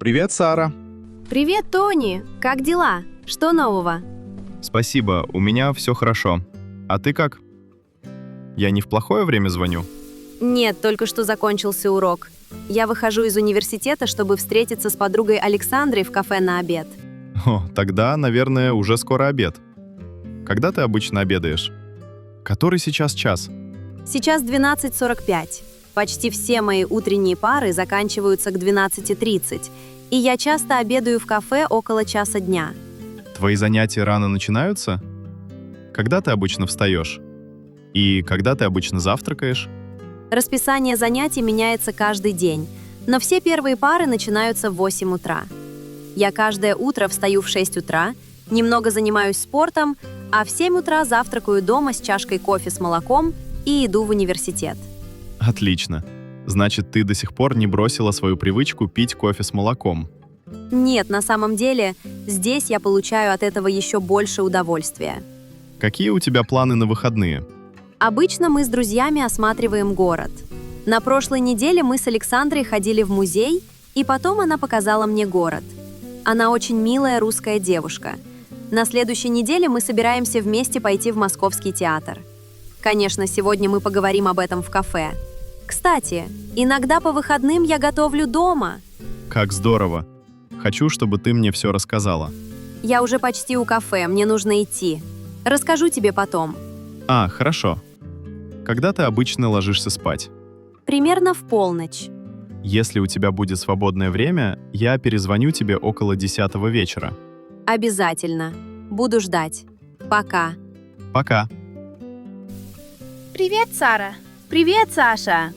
Привет, Сара. Привет, Тони! Как дела? Что нового? Спасибо, у меня все хорошо. А ты как? Я не в плохое время звоню? Нет, только что закончился урок. Я выхожу из университета, чтобы встретиться с подругой Александрой в кафе на обед. О, тогда, наверное, уже скоро обед. Когда ты обычно обедаешь? Который сейчас час? Сейчас 12:45. Почти все мои утренние пары заканчиваются к 12:30, и я часто обедаю в кафе около часа дня. Твои занятия рано начинаются? Когда ты обычно встаешь? И когда ты обычно завтракаешь? Расписание занятий меняется каждый день, но все первые пары начинаются в 8 утра. Я каждое утро встаю в 6 утра, немного занимаюсь спортом, а в 7 утра завтракаю дома с чашкой кофе с молоком и иду в университет. Отлично. Значит, ты до сих пор не бросила свою привычку пить кофе с молоком. Нет, на самом деле, здесь я получаю от этого еще больше удовольствия. Какие у тебя планы на выходные? Обычно мы с друзьями осматриваем город. На прошлой неделе мы с Александрой ходили в музей, и потом она показала мне город. Она очень милая русская девушка. На следующей неделе мы собираемся вместе пойти в Московский театр. Конечно, сегодня мы поговорим об этом в кафе. Кстати, иногда по выходным я готовлю дома. Как здорово. Хочу, чтобы ты мне все рассказала. Я уже почти у кафе, мне нужно идти. Расскажу тебе потом. Хорошо. Когда ты обычно ложишься спать? Примерно в полночь. Если у тебя будет свободное время, я перезвоню тебе около 10 вечера. Обязательно. Буду ждать. Пока. Пока. Привет, Сара. Привет, Саша.